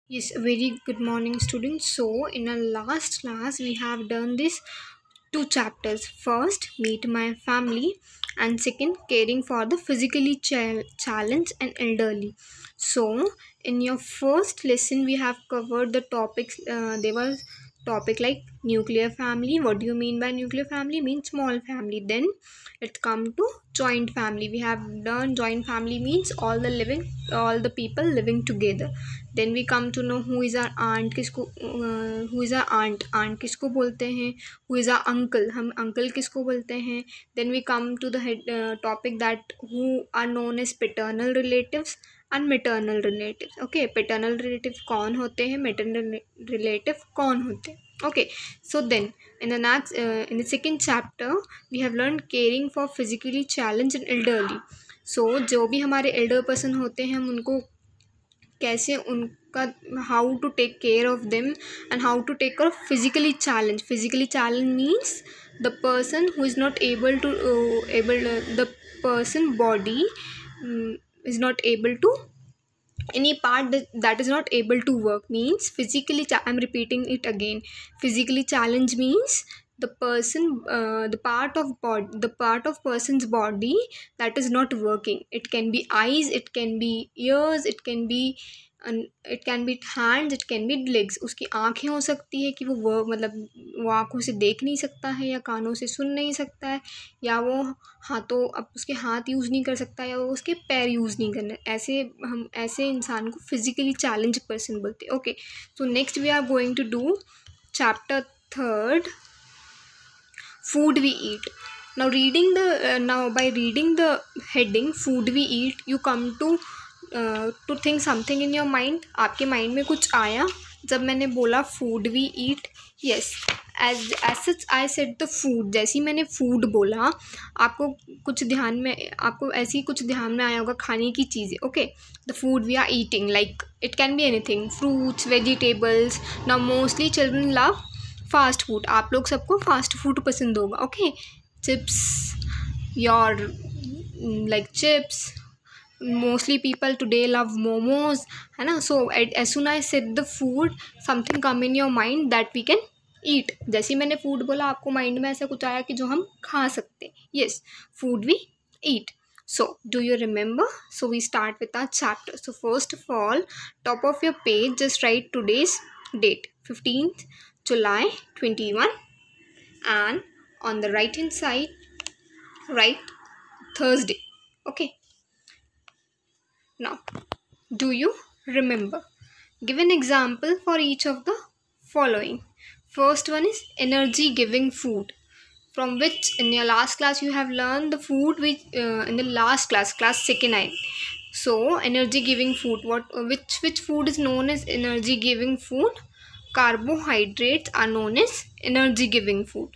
Yes, a very good morning, students. So, in our last class, we have done this two chapters. First, meet my family, and second, caring for the physically challenged and elderly. So, in your first lesson, we have covered the topics. There was topic like nuclear family. What do you mean by nuclear family? Means small family. Then it come to joint family. We have done joint family means all the people living together. Then we come to know who is our aunt किसको who is our aunt किसको बोलते हैं, who is our uncle हम uncle किसको बोलते हैं. Then we come to the topic that who are known as paternal relatives and maternal relatives. Okay, paternal relative कौन होते हैं, मेटर्नल रिलेटिव कौन होते हैं. Okay, so then in the second chapter we have learned caring for physically challenged and elderly. So जो भी हमारे Elder person होते हैं हम उनको कैसे उनका how to take care of them and how to take care of physically challenge means the person who is not able to the person body is not able to any part that is not able to work means physically I'm repeating it again. Physically challenge means the person the part of person's body that is not working. It can be eyes, it can be ears, it can be hands, it can be legs. उसकी आँखें हो सकती है कि वो मतलब वो आँखों से देख नहीं सकता है या कानों से सुन नहीं सकता है या वो हाथों अब उसके हाथ यूज़ नहीं कर सकता या वो उसके पैर यूज़ नहीं करना. ऐसे इंसान को फिजिकली चैलेंज पर्सन बोलते हैं. Okay, so next we are going to do chapter third, food we eat. Now by reading the heading food we eat, you come to think something in your mind. आपके mind में कुछ आया जब मैंने बोला food we eat? Yes, as such I said the food. जैसे ही मैंने food बोला आपको ऐसी कुछ ध्यान में आया होगा खाने की चीज़ें. Okay, the food we are eating, like it can be anything, fruits, vegetables. Now mostly children love fast food. आप लोग सबको फास्ट फूड पसंद होगा. Okay, chips your like chips. Mostly people today love momos, है ना. So as soon I said the food something come in your mind that we can eat. जैसे मैंने food बोला आपको माइंड में ऐसा कुछ आया कि जो हम खा सकते. Yes, food we eat. So, do you remember? So, we start with our chapter. So, first of all, top of your page, just write today's date, 15th July 21, and on the right hand side write Thursday. Okay, now do you remember? Give an example for each of the following. First one is energy giving food, from which in your last class you have learned the food which in the last class second I. So energy giving food, which food is known as energy giving food? Carbohydrates are known as energy giving food.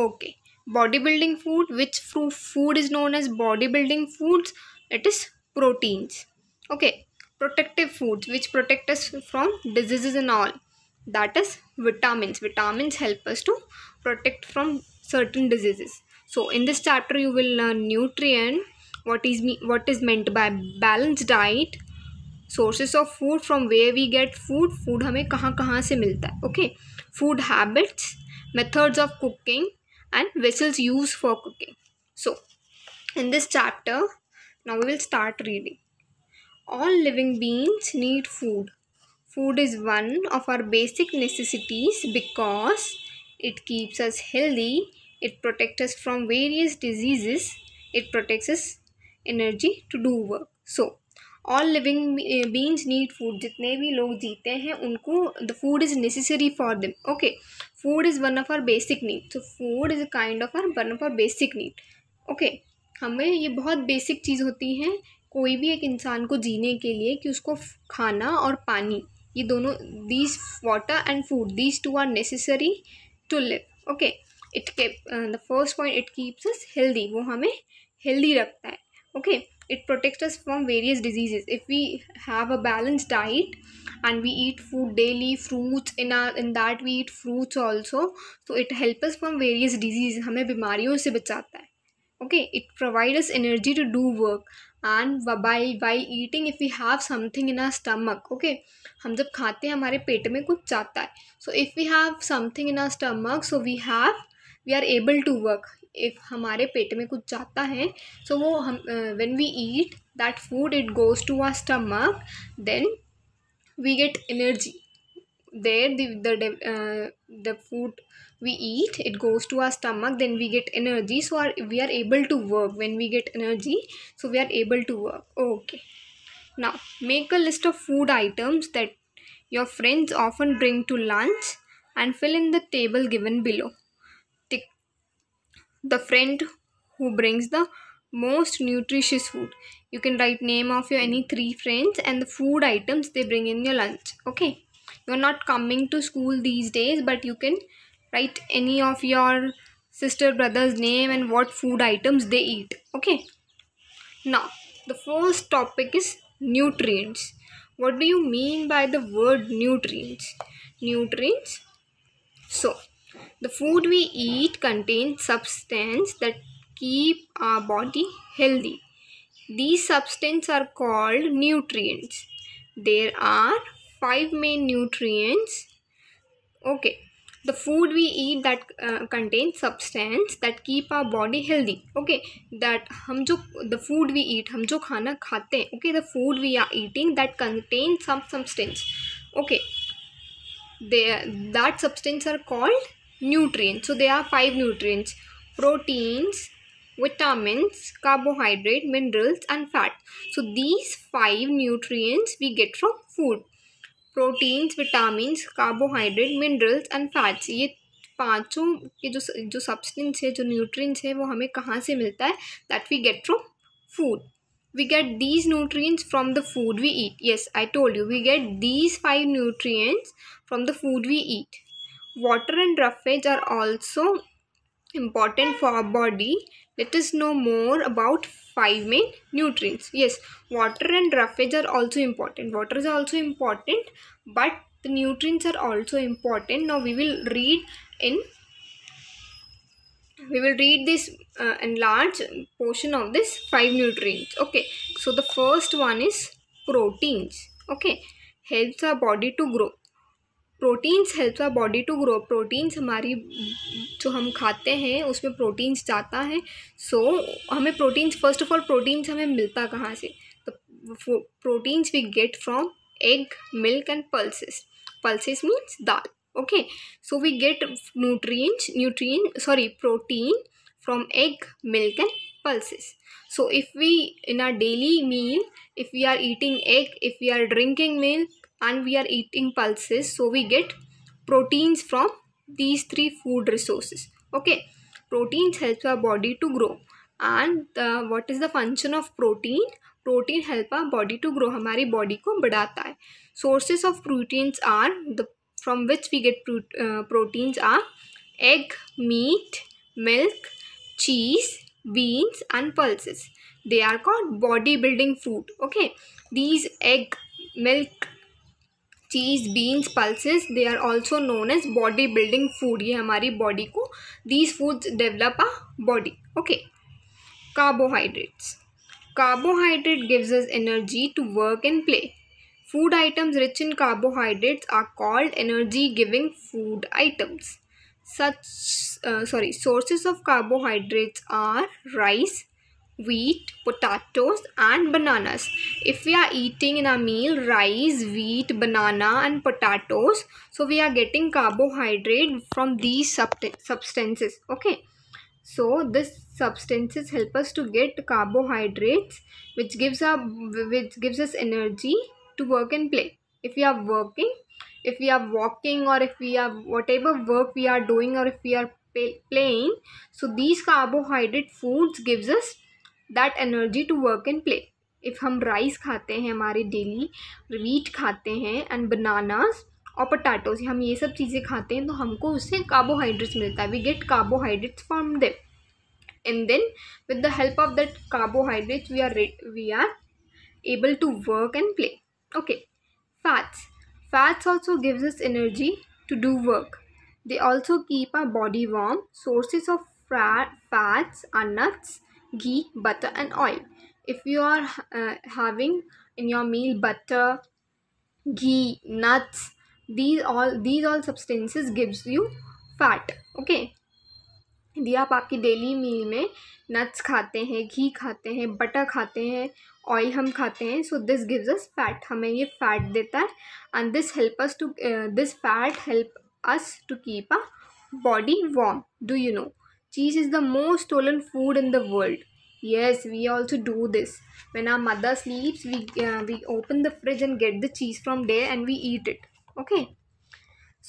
Okay, bodybuilding food, which food is known as bodybuilding foods? It is proteins. Okay, protective foods which protect us from diseases and all, that is vitamins help us to protect from certain diseases. So in this chapter you will learn nutrient, what is meant by balanced diet, sources of food, from where we get food हमें कहाँ से मिलता है. Okay, food habits, methods of cooking and vessels used for cooking. So in this chapter now we will start reading. All living beings need food. Food is one of our basic necessities because it keeps us healthy, it protects us from various diseases, it protects us energy to do work. So all living beings need food. जितने भी लोग जीते हैं उनको the food is necessary for them. Okay, food is one of our basic need. So food is a kind of one of our basic need. Okay, हमें ये बहुत basic चीज़ होती हैं कोई भी एक इंसान को जीने के लिए कि उसको खाना और पानी, ये दोनों, these water and food, these two are necessary to live. Okay, the first point, it keeps us healthy. वो हमें हेल्दी रखता है. Okay, it protects us from various diseases. If we have a balanced diet and we eat food daily, fruits in that we eat fruits also, so it helps us from various diseases. हमें बीमारियों से बचाता है. Okay, it provides us energy to do work. And while eating if we have something in our stomach, okay, हम जब खाते हैं हमारे पेट में कुछ जाता है. So if we have something in our stomach, so we are able to work. if हमारे पेट में कुछ जाता है, so वो हम when we eat that food, it goes to our stomach, then we get energy. There the food we eat, it goes to our stomach, then we get energy, so we are able to work. When we get energy, so we are able to work. Okay, now make a list of food items that your friends often bring to lunch and fill in the table given below. Tick the friend who brings the most nutritious food. You can write name of your any 3 friends and the food items they bring in your lunch. Okay, you're not coming to school these days, but you can write any of your sister brother's name and what food items they eat. Okay, now the first topic is nutrients. What do you mean by the word nutrients? Nutrients, so the food we eat contains substances that keep our body healthy. These substances are called nutrients. There are 5 main nutrients. Okay, the food we eat that contains substance that keep our body healthy. Okay, that the food we eat, हम जो खाना खाते हैं, okay, the food we are eating that contains some substance. Okay, that substance are called nutrients. So there are 5 nutrients: proteins, vitamins, carbohydrate, minerals and fat. So these 5 nutrients we get from food: proteins, vitamins, carbohydrate, minerals and fats. ये पांचों के जो substance है, जो nutrients है, वो हमें कहाँ से मिलता है? That we get from food. We get these nutrients from the food we eat. Yes, I told you, we get these 5 nutrients from the food we eat. Water and roughage are also important for our body. Let us know more about 5 main nutrients. Yes, water and roughage are also important. Water is also important, but the nutrients are also important. Now we will read this enlarged portion of this 5 nutrients. Okay, so the first one is proteins. Okay, helps our body to grow. Proteins helps our body to grow. Proteins हमारी जो हम खाते हैं उसमें proteins जाता है. So हमें proteins, first of all proteins हमें मिलता कहाँ से? तो proteins we get from egg, milk and pulses. Pulses means dal. Okay, so we get protein from egg, milk and pulses. So if we in our daily meal, if we are eating egg, if we are drinking milk and we are eating pulses, so we get proteins from these 3 food resources. Okay, proteins helps our body to grow. And what is the function of protein? Protein help our body to grow. हमारी body को बढ़ाता है. Sources of proteins are from which we get proteins are egg, meat, milk, cheese, beans and pulses. They are called body building food. Okay, these egg, milk, cheese, beans, pulses, they are also known as body building food. ये हमारी body को, these foods develop our body. Okay, carbohydrates. Carbohydrate gives us energy to work and play. Food items rich in carbohydrates are called energy-giving food items. Sources of carbohydrates are rice, wheat, potatoes and bananas. If we are eating in a meal rice, wheat, banana and potatoes, so we are getting carbohydrate from these substances. Okay, so this substances help us to get carbohydrates, which gives us energy to work and play. If we are working, if we are walking, or if we are whatever work we are doing, or if we are playing, so these carbohydrate foods gives us that energy to work and play. If हम rice खाते हैं हमारे daily, wheat खाते हैं and bananas और potatoes, हम ये सब चीज़ें खाते हैं तो हमको उससे कार्बोहाइड्रेट्स मिलता है. We get carbohydrates from them, and then with the help of that carbohydrates we are able to work and play. Okay, fats also gives us energy to do work. They also keep our body warm. Sources of fats are nuts, ghee, butter and oil. If you are having in your meal butter, ghee, nuts, these all substances gives you fat. Okay, यदि आप आपकी daily meal में nuts खाते हैं, घी खाते हैं, butter खाते हैं, ऑयल हम खाते हैं, so this gives us fat, हमें ये फैट देता है. And this fat help us to keep a body warm. Do you know cheese is the most stolen food in the world? Yes, we also do this. When our mother sleeps, we open the fridge and get the cheese from there and we eat it. Okay,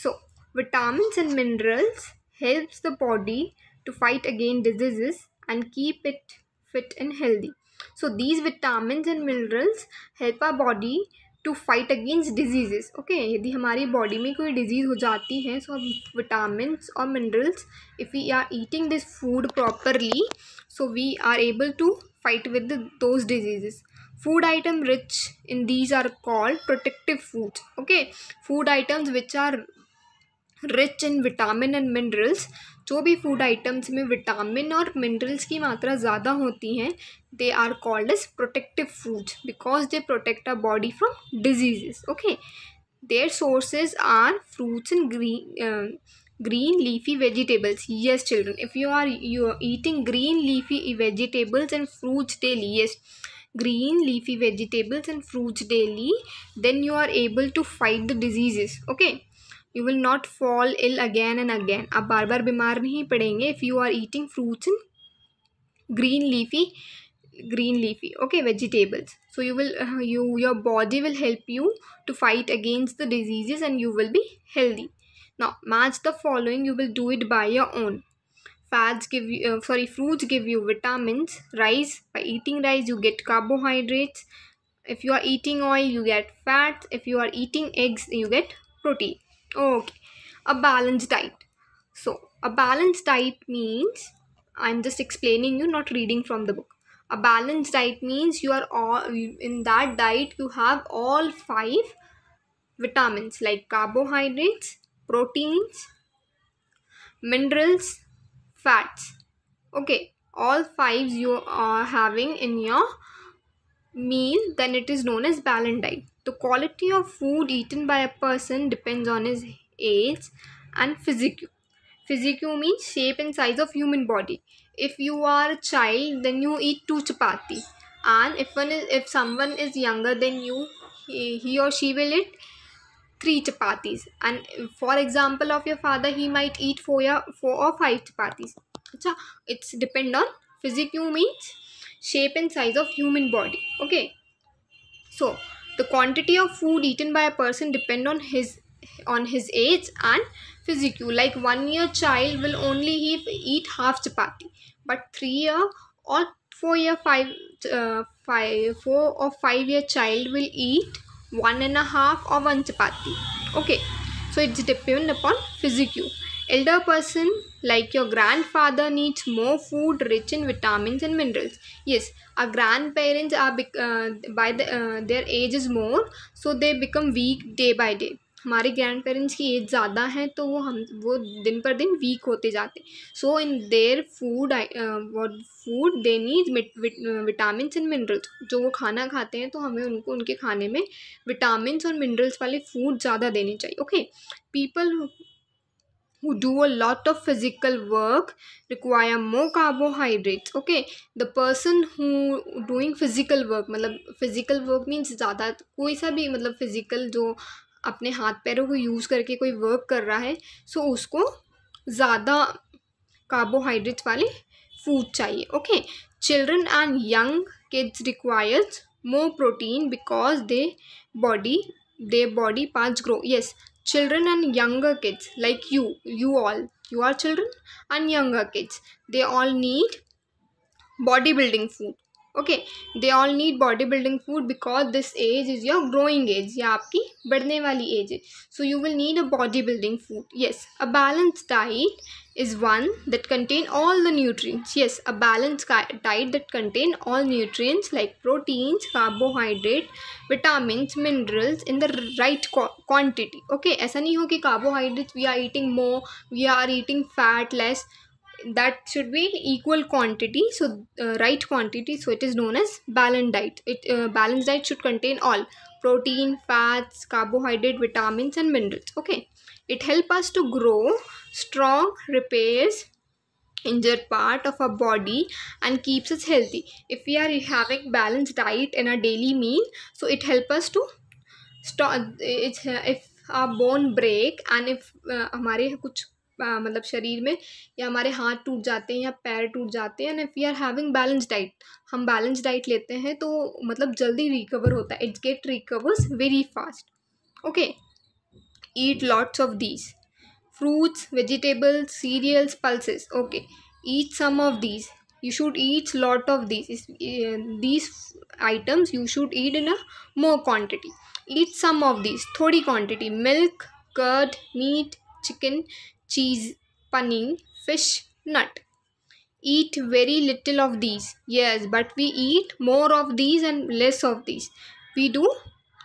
so vitamins and minerals helps the body to fight against diseases and keep it fit and healthy. So these vitamins and minerals help our body to fight against diseases. Okay, यदि हमारी body में कोई disease हो जाती है, so vitamins or minerals, if we are eating this food properly, so we are able to fight with those diseases. Food item rich in these are called protective foods. Okay, food items which are rich in vitamin and minerals, जो भी food items में vitamin और minerals की मात्रा ज़्यादा होती हैं, they are called as protective foods because they protect our body from diseases. Okay, their sources are fruits and green leafy vegetables. Yes children, if you are eating green leafy vegetables and fruits daily, yes, green leafy vegetables and fruits daily, then you are able to fight the diseases. Okay, you will not fall ill again and again. आप बार बार बीमार नहीं पड़ेंगे if you are eating fruits and green leafy okay vegetables. So you will your body will help you to fight against the diseases and you will be healthy. Now match the following, you will do it by your own. Fruits give you vitamins. Rice, by eating rice you get carbohydrates. If you are eating oil you get fats. If you are eating eggs you get protein. Okay, a balanced diet. So a balanced diet means, I'm just explaining you, not reading from the book. A balanced diet means you are all in that diet you have all 5 vitamins like carbohydrates, proteins, minerals, fats. Okay, all 5 you are having in your meal, then it is known as balanced diet. The quality of food eaten by a person depends on his age and physique. Physique means shape and size of human body. If you are a child, then you eat 2 chapati, and if someone is younger than you, he or she will eat 3 chapatis. And for example of your father, he might eat 4 or 5 chapatis. It's depend on physique means shape and size of human body. Okay, so the quantity of food eaten by a person depend on his age and physique. Like 1-year child will only eat half chapati, but 3-year or 4-year 4 or 5-year child will eat 1.5 or 1 chapati. Okay, so it's depend upon physique. Elder person like your grandfather needs more food rich in vitamins and minerals. Yes, our grandparents are their age is more, so they become weak day by day. हमारे grand parents की as ज़्यादा है तो वो दिन पर दिन week होते जाते. So in their food they need vitamins and minerals. जो वो खाना खाते हैं तो हमें उनको उनके खाने में विटामिन्स और मिनरल्स वाले फूड ज़्यादा देने चाहिए. Okay, people who do a lot of physical work require more carbohydrates. Okay, the person who doing physical work, मतलब physical work means ज़्यादा कोई सा भी मतलब physical जो अपने हाथ पैरों को यूज़ करके कोई वर्क कर रहा है, सो उसको ज़्यादा कार्बोहाइड्रेट्स वाले फूड चाहिए. Okay, children and young kids requires more protein because their body parts grow. Yes, children and younger kids like you are children and younger kids, they all need bodybuilding food. Okay, they all need bodybuilding food because this age is your growing age, या आपकी बढ़ने वाली age है. So you will need a bodybuilding food. Yes, a balanced diet is one that contain all the nutrients. Yes, a balanced diet that contain all nutrients like proteins, carbohydrate, vitamins, minerals in the right quantity. Okay, ऐसा नहीं हो कि carbohydrates we are eating more, we are eating fat less. that should be in equal quantity, so right quantity, so it is known as balanced diet. Balanced diet should contain all protein, fats, carbohydrate, vitamins and minerals. Okay, it helps us to grow strong, repairs injured part of our body and keeps us healthy. If we are having balanced diet in our daily meal, so it helps us to stop. It's if our bone break and if हमारे कुछ मतलब शरीर में या हमारे हाथ टूट जाते हैं या पैर टूट जाते हैं, and if we are having balance diet, हम बैलेंस डाइट लेते हैं तो मतलब जल्दी रिकवर होता है, it get recovers very fast. Okay, eat lots of these fruits, vegetables, cereals, pulses. Okay, eat some of these. You should eat lot of these. These items you should eat in a more quantity. Eat some of these, थोड़ी quantity. Milk, curd, meat, chicken, cheese, paneer, fish, nut. Eat very little of these. Yes, but we eat more of these and less of these. We do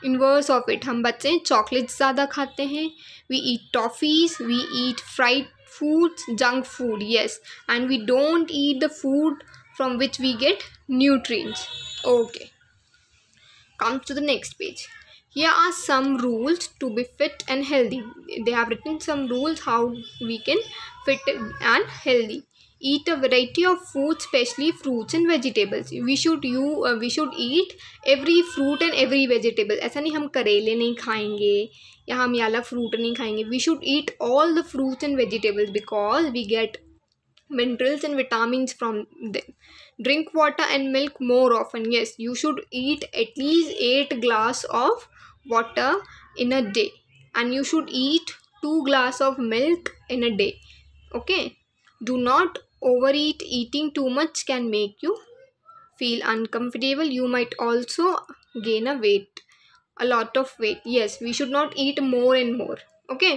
inverse of it. हम बच्चे chocolates ज़्यादा खाते हैं, we eat toffees, we eat fried foods, junk food. Yes, and we don't eat the food from which we get nutrients. Okay, come to the next page. Here are some rules to be fit and healthy. They have written some rules how we can fit and healthy. Eat a variety of food, especially fruits and vegetables. We should eat every fruit and every vegetable. ऐसा नहीं हम करेले नहीं खाएंगे या हम ये वाला फ्रूट नहीं खाएंगे. We should eat all the fruits and vegetables because we get minerals and vitamins from them. Drink water and milk more often. Yes, you should eat at least 8 glass of water in a day, and you should eat 2 glass of milk in a day. Okay, do not overeat. Eating too much can make you feel uncomfortable. You might also gain a lot of weight. Yes, we should not eat more and more. Okay,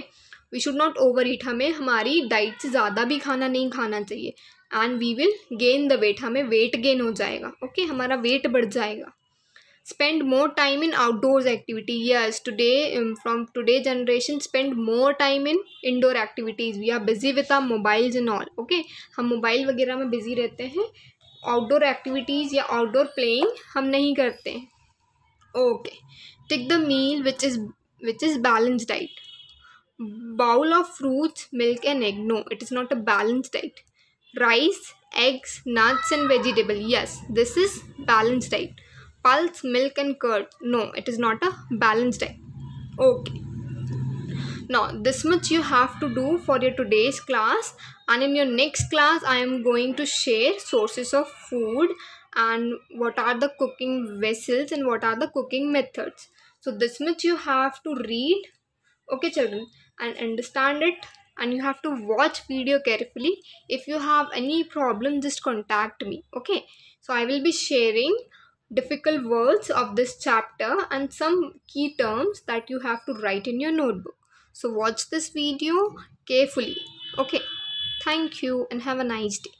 we should not overeat. हमें हमारी diet से ज़्यादा भी खाना नहीं खाना चाहिए, and we will gain the weight. हमें weight gain हो जाएगा. Okay, हमारा weight बढ़ जाएगा. Spend more time in outdoors activity. Yes, today from today generation spend more time in indoor activities. We are busy with our mobiles and all. Okay, हम mobile वगैरह में busy रहते हैं, outdoor activities या outdoor playing हम नहीं करते हैं. Okay, take the meal which is balanced diet. Bowl of fruits, milk and egg. No, it is not a balanced diet. Rice, eggs, nuts and vegetable. Yes, this is balanced diet. Pulse, milk and curd. No, it is not a balanced diet. Okay, now this much you have to do for your today's class, and in your next class I am going to share sources of food and what are the cooking vessels and what are the cooking methods. So this much you have to read, okay children, and understand it, and you have to watch video carefully. If you have any problem, just contact me. Okay, so I will be sharing difficult words of this chapter and some key terms that you have to write in your notebook. So watch this video carefully. Okay, thank you and have a nice day.